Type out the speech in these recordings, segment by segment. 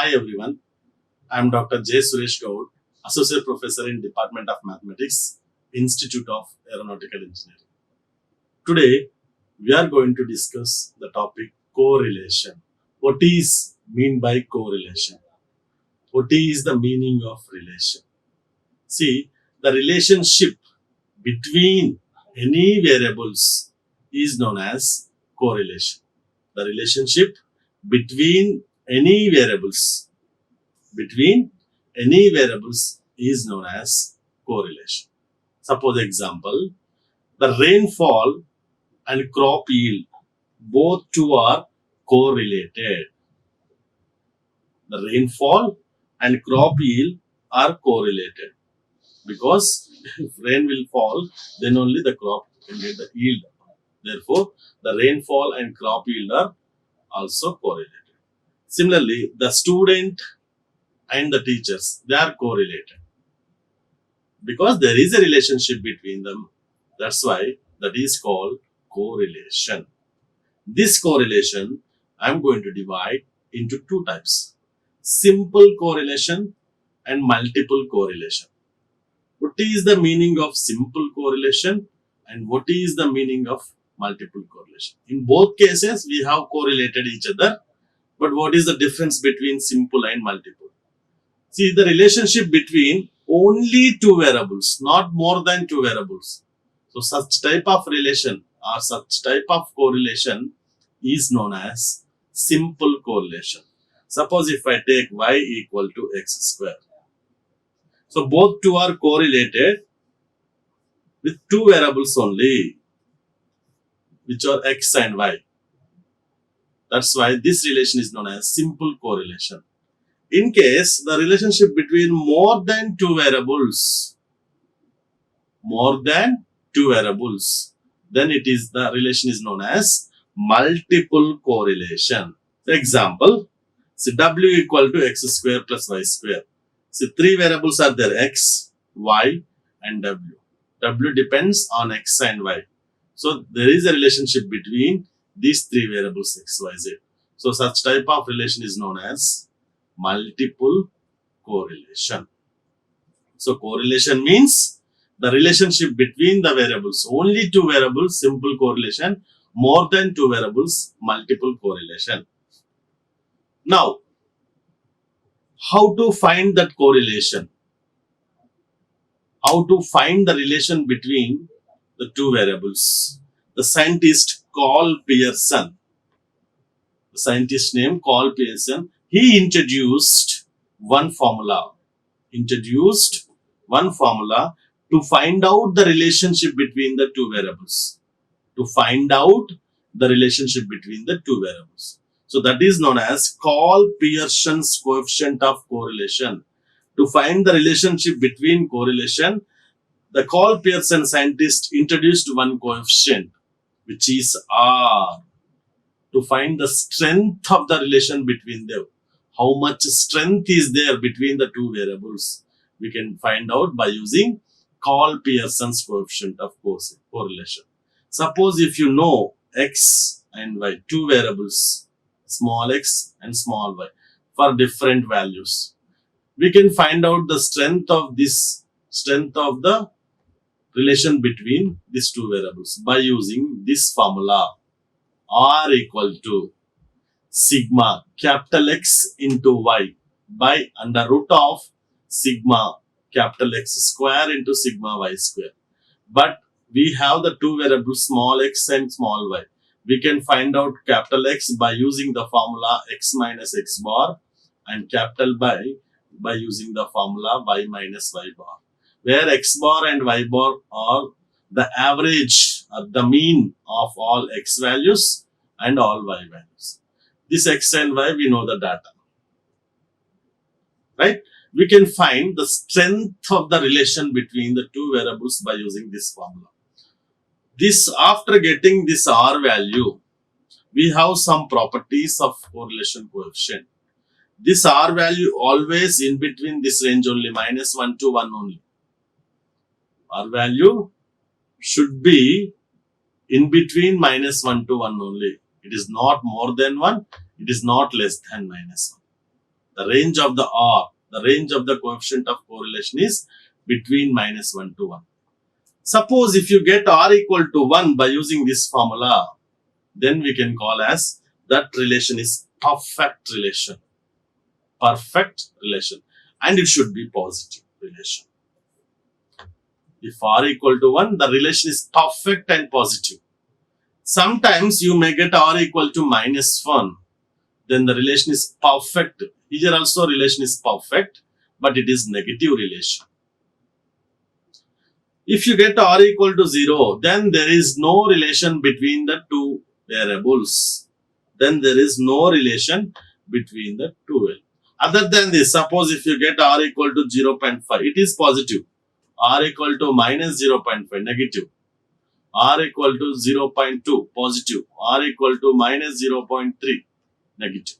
Hi everyone, I am Dr. J. Suresh Gaud, Associate Professor in Department of Mathematics, Institute of Aeronautical Engineering. Today, we are going to discuss the topic correlation. What is mean by correlation? What is the meaning of relation? See, the relationship between any variables is known as correlation. The relationship between any variables is known as correlation. Suppose example, the rainfall and crop yield, both two are correlated. The rainfall and crop yield are correlated because if rain will fall, then only the crop can get the yield. Therefore, the rainfall and crop yield are also correlated. Similarly, the student and the teachers, they are correlated because there is a relationship between them. That's why that is called correlation. This correlation I am going to divide into two types: simple correlation and multiple correlation. What is the meaning of simple correlation and what is the meaning of multiple correlation? In both cases, we have correlated each other, but what is the difference between simple and multiple? See, the relationship between only two variables, not more than two variables. So, such type of relation or such type of correlation is known as simple correlation. Suppose if I take y equal to x square. So, both two are correlated with two variables only, which are x and y. That's why this relation is known as simple correlation. In case the relationship between more than two variables, then the relation is known as multiple correlation. For example, see w equal to x square plus y square. See, three variables are there: x, y, and w. W depends on x and y. So there is a relationship between these three variables x, y, z. So such type of relation is known as multiple correlation. So correlation means the relationship between the variables. Only two variables, simple correlation. More than two variables, multiple correlation. Now, how to find that correlation? How to find the relation between the two variables? The scientist Carl Pearson, the scientist named Carl Pearson, he introduced one formula to find out the relationship between the two variables. So that is known as Carl Pearson's coefficient of correlation. To find the relationship between correlation, the Carl Pearson scientist introduced one coefficient, which is R, to find the strength of the relation between them. How much strength is there between the two variables? We can find out by using Carl Pearson's coefficient of correlation. Suppose if you know x and y, two variables, small x and small y, for different values, we can find out the strength of the relation between these two variables by using this formula: R equal to sigma capital X into y by under root of sigma capital X square into sigma y square. But we have the two variables small x and small y. We can find out capital X by using the formula x minus x bar and capital Y by using the formula y minus y bar, where x bar and y bar are the average or the mean of all x values and all y values. This x and y, we know the data, right? We can find the strength of the relation between the two variables by using this formula. After getting this R value, we have some properties of correlation coefficient. This R value always in between this range only, -1 to 1 only. R value should be in between -1 to 1 only. It is not more than 1. It is not less than -1. The range of the R, the range of the coefficient of correlation is between -1 to 1. Suppose if you get R equal to 1 by using this formula, then we can call as that relation is perfect relation. Perfect relation. And it should be positive relation. If R equal to 1, the relation is perfect and positive. Sometimes you may get R equal to -1. Then the relation is perfect. Here also relation is perfect, but it is negative relation. If you get R equal to 0, then there is no relation between the two variables. Then there is no relation between the two variables. Other than this, suppose if you get R equal to 0.5, it is positive. R equal to -0.5, negative. R equal to 0.2, positive. R equal to -0.3, negative.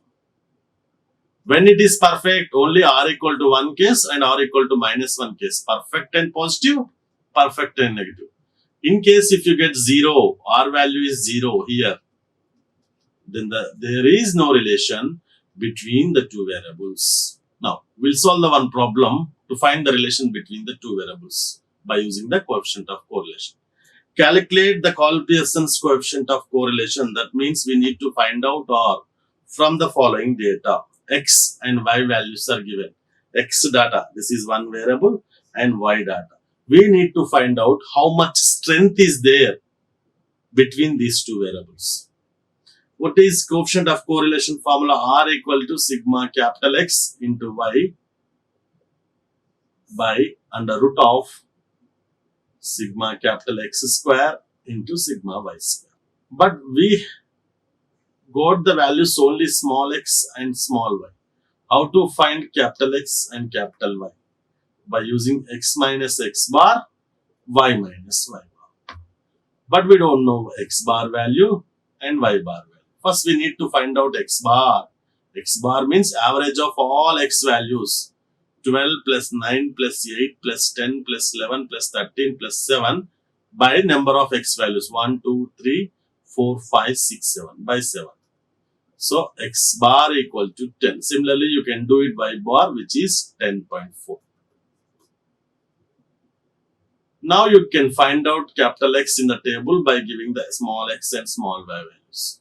When it is perfect, only R equal to 1 case and R equal to -1 case. Perfect and positive, perfect and negative. In case if you get 0, R value is 0 here, then there is no relation between the two variables. Now, we'll solve the one problem to find the relation between the two variables by using the coefficient of correlation. Calculate the Collier-Pearson's coefficient of correlation. That means we need to find out R from the following data. X and Y values are given. X data, this is one variable, and Y data. We need to find out how much strength is there between these two variables. What is coefficient of correlation formula? R equal to sigma capital X into Y by under root of sigma capital X square into sigma Y square. But we got the values only small x and small y. How to find capital X and capital Y? By using x minus x bar, y minus y bar. But we don't know x bar value and y bar value. First we need to find out x bar. X bar means average of all x values. 12 plus 9 plus 8 plus 10 plus 11 plus 13 plus 7 by number of x values. 1, 2, 3, 4, 5, 6, 7 by 7. So, x bar equal to 10. Similarly, you can do it by bar, which is 10.4. Now, you can find out capital X in the table by giving the small x and small y values.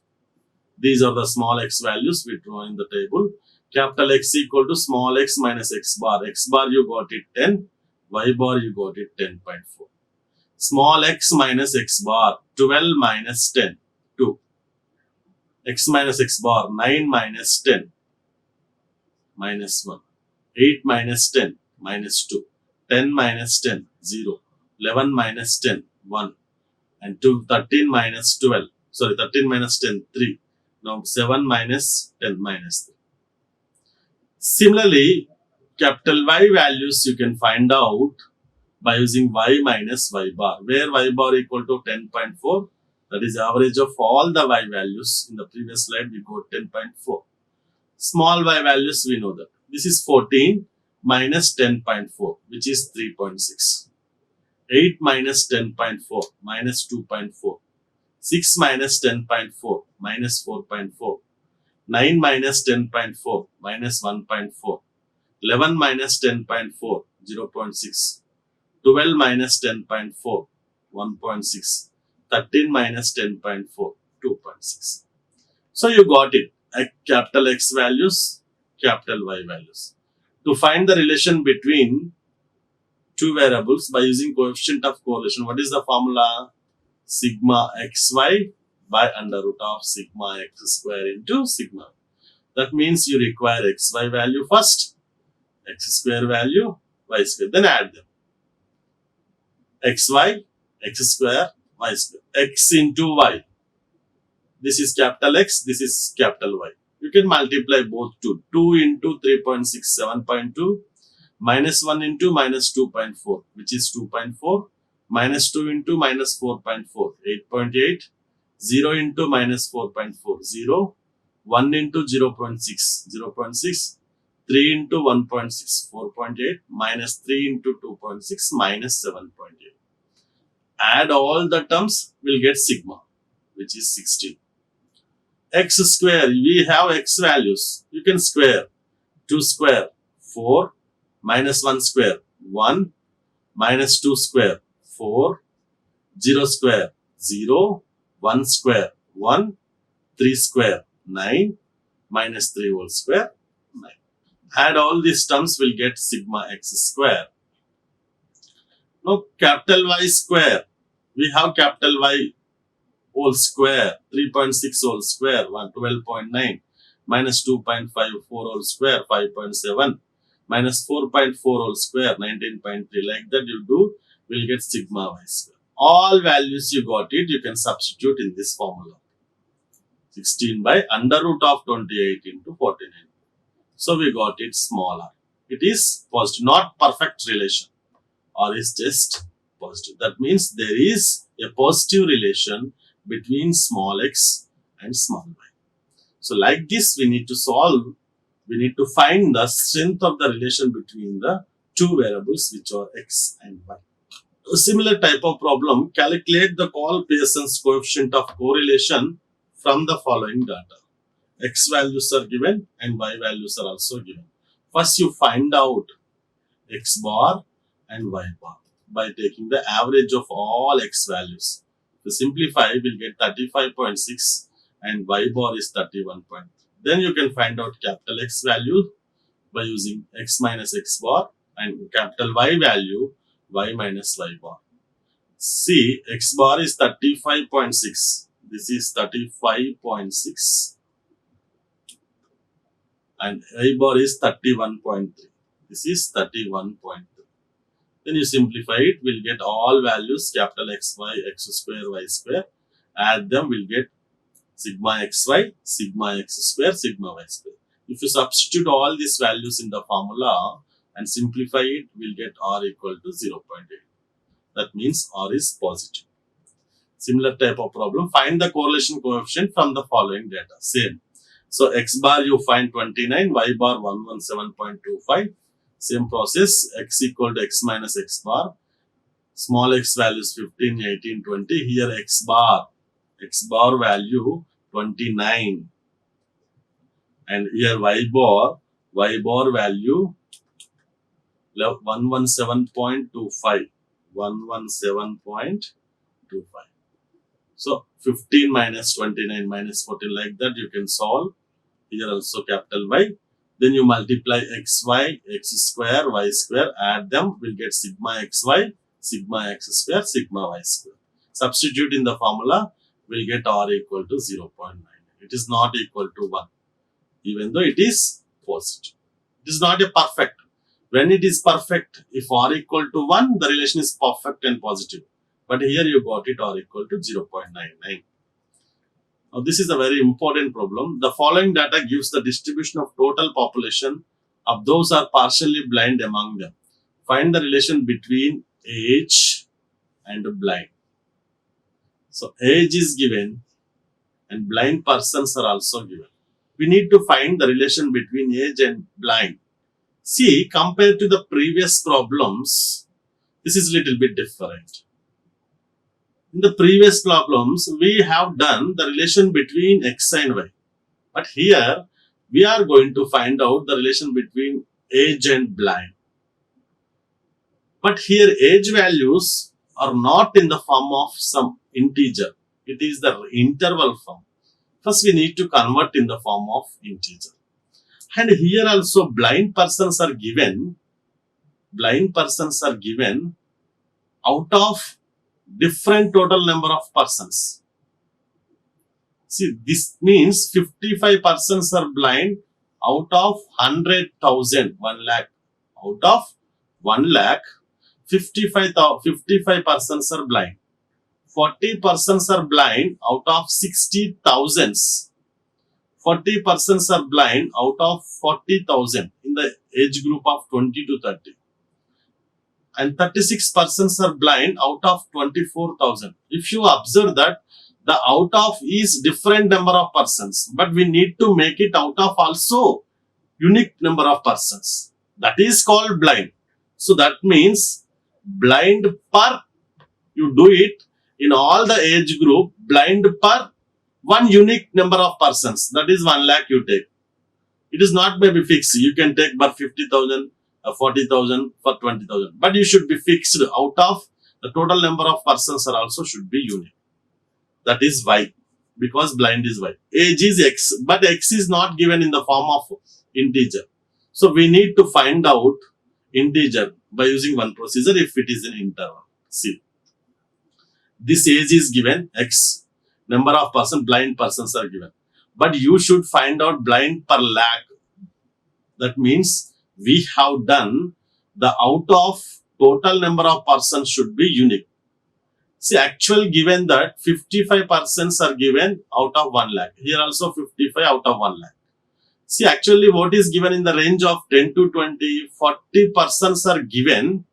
These are the small x values we draw in the table. Capital X equal to small x minus x bar. X bar you got it 10, y bar you got it 10.4. Small x minus x bar, 12 minus 10, 2. X minus x bar, 9 minus 10, minus 1. 8 minus 10, minus 2. 10 minus 10, 0. 11 minus 10, 1. And 13 minus 12. Sorry, 13 minus 10, 3. Now 7 minus 10, minus 3. Similarly, capital Y values you can find out by using y minus y bar, where y bar equal to 10.4. That is average of all the y values. In the previous slide, we got 10.4. Small y values, we know that. This is 14 minus 10.4, which is 3.6. 8 minus 10.4, minus 2.4. 6 minus 10.4, minus 4.4. 9 minus 10.4, minus 1.4. 11 minus 10.4, 0.6. 12 minus 10.4, 1.6. 13 minus 10.4, 2.6. So you got it. Capital X values, capital Y values. To find the relation between two variables by using coefficient of correlation, what is the formula? Sigma xy by under root of sigma x square into sigma. That means you require xy value first, x square value, y square, then add them. xy, x square, y square, x into y. This is capital X, this is capital Y. You can multiply both two. 2 into 3.6, 7.2, minus 1 into minus 2.4, which is 2.4, minus 2 into minus 4.4, 8.8, 0 into minus 4.4, 0, 1 into 0.6, 0.6, 3 into 1.6, 4.8, minus 3 into 2.6, minus 7.8. Add all the terms, we'll get sigma, which is 16. X square, we have x values. You can square. 2 square 4, minus 1 square 1, minus 2 square 4, 0 square 0, 1 square 1, 3 square 9, minus 3 whole square 9. Add all these terms, will get sigma x square. Now capital Y square, we have capital Y whole square, 3.6 whole square, 12.9, minus 2.54 whole square, 5.7, minus 4.4 whole square, 19.3. Like that you do, will get sigma y square. All values you got it, you can substitute in this formula. 16 by under root of 28 into 49. So we got it smaller. It is positive, not perfect relation. Or is just positive. That means there is a positive relation between small x and small y. So like this we need to solve, we need to find the strength of the relation between the two variables which are x and y. A similar type of problem, calculate the Cole-Pearson's coefficient of correlation from the following data. X values are given and y values are also given. First you find out x bar and y bar by taking the average of all x values. To simplify, we'll get 35.6 and y bar is 31.3. Then you can find out capital X value by using x minus x bar and capital Y value y minus y bar. See, x bar is 35.6. This is 35.6 and y bar is 31.3. This is 31.3. Then you simplify it, we'll get all values capital X, Y, x square, y square. Add them, we'll get sigma xy, sigma x square, sigma y square. If you substitute all these values in the formula and simplify it, we'll get r equal to 0.8. That means r is positive. Similar type of problem, find the correlation coefficient from the following data. Same. So x bar you find 29, y bar 117.25. Same process, x equal to x minus x bar. Small x values 15, 18, 20. Here x bar value 29. And here y bar value 117.25. 117.25. So 15 minus 29 minus 14, like that you can solve. Here also capital Y. Then you multiply xy, x square, y square, add them, we'll get sigma xy, sigma x square, sigma y square. Substitute in the formula, we'll get r equal to 0.9. It is not equal to 1, even though it is positive. It is not a perfect. When it is perfect, if r equal to 1, the relation is perfect and positive. But here you got it r equal to 0.99. Now this is a very important problem. The following data gives the distribution of total population of those who are partially blind among them. Find the relation between age and blind. So age is given and blind persons are also given. We need to find the relation between age and blind. See, compared to the previous problems, this is a little bit different. In the previous problems, we have done the relation between x and y. But here, we are going to find out the relation between age and blind. But here, age values are not in the form of some integer. It is the interval form. First, we need to convert in the form of integer. And here also, blind persons are given out of different total number of persons. See, this means 55 persons are blind out of 100,000, 1 lakh. Out of 1 lakh, 55 persons are blind. 40 persons are blind out of 60,000. 40 persons are blind out of 40,000 in the age group of 20 to 30. And 36 persons are blind out of 24,000. If you observe that the out of is different number of persons, but we need to make it out of also unique number of persons. That is called blind. So that means blind per, you do it in all the age group, blind per one unique number of persons. That is 1 lakh you take. It is not maybe fixed. You can take for 50,000, 40,000, for 20,000. But you should be fixed out of the total number of persons are also should be unique. That is Y. Because blind is Y. Age is X. But X is not given in the form of integer. So we need to find out integer by using one procedure if it is an interval. See. This age is given X. Number of blind persons are given. But you should find out blind per lakh. That means we have done the out of total number of persons should be unique. See, actual given that 55 persons are given out of 1 lakh. Here also 55 out of 1 lakh. See, actually what is given in the range of 10 to 20, 40 persons are given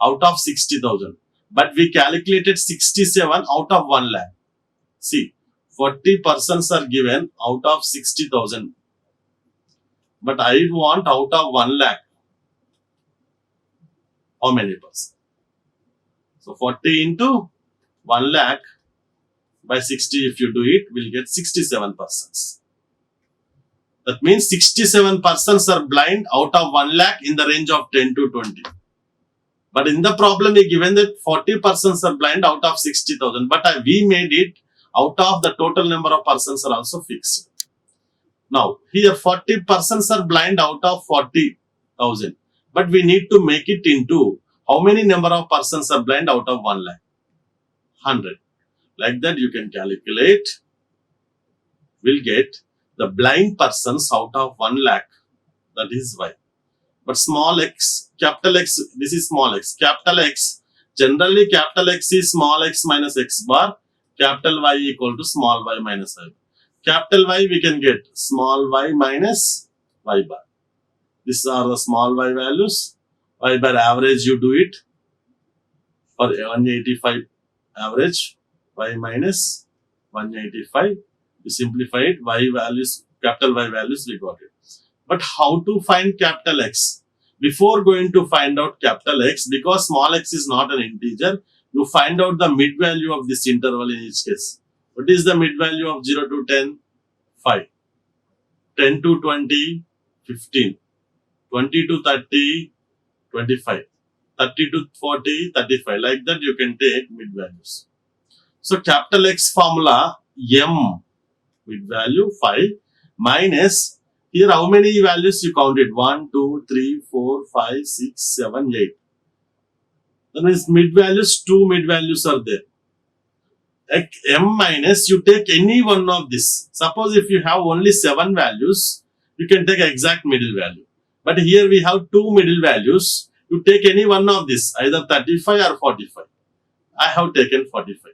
out of 60,000. But we calculated 67 out of 1 lakh. See, 40 persons are given out of 60,000. But I want out of 1 lakh. How many persons? So 40 into 1 lakh by 60, if you do it, we'll get 67 persons. That means 67 persons are blind out of 1 lakh in the range of 10 to 20. But in the problem, we given that 40 persons are blind out of 60,000. But we made it out of the total number of persons are also fixed. Now, here 40 persons are blind out of 40,000. But we need to make it into how many number of persons are blind out of 1 lakh? 100. Like that you can calculate. We'll get the blind persons out of 1 lakh. That is Y. But small x, capital X, this is small x. Capital X, generally capital X is small x minus x bar. Capital Y equal to small y minus y. Capital Y we can get small y minus y bar. These are the small y values. Y bar average you do it for 185 average. Y minus 185. You simplify it. Y values, capital Y values we got it. But how to find capital X? Before going to find out capital X, because small x is not an integer, you find out the mid value of this interval in each case. What is the mid value of 0 to 10? 5. 10 to 20, 15. 20 to 30, 25. 30 to 40, 35. Like that you can take mid values. So capital X formula, M, mid value 5, minus, here how many values you counted? 1, 2, 3, 4, 5, 6, 7, 8. That means mid values, 2 mid values are there. M minus, you take any one of this. Suppose if you have only 7 values, you can take exact middle value. But here we have 2 middle values. You take any one of this, either 35 or 45. I have taken 45.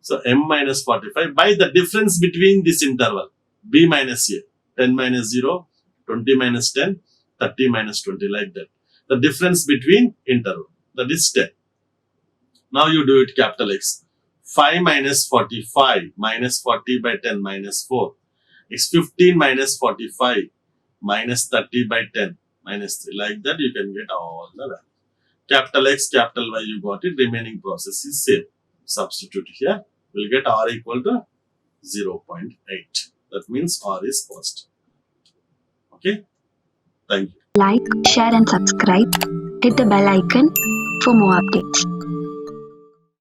So M minus 45 by the difference between this interval, B minus A. 10 minus 0, 20 minus 10, 30 minus 20, like that. The difference between interval, that is 10. Now you do it capital X. 5 minus 45, minus 40 by 10, minus 4. It's 15 minus 45, minus 30 by 10, minus 3. Like that you can get all the values. Capital X, capital Y, you got it. Remaining process is same. Substitute here. We'll get R equal to 0.8. That means R is positive. Okay. Thank you. Like, share and subscribe. Hit the bell icon for more updates.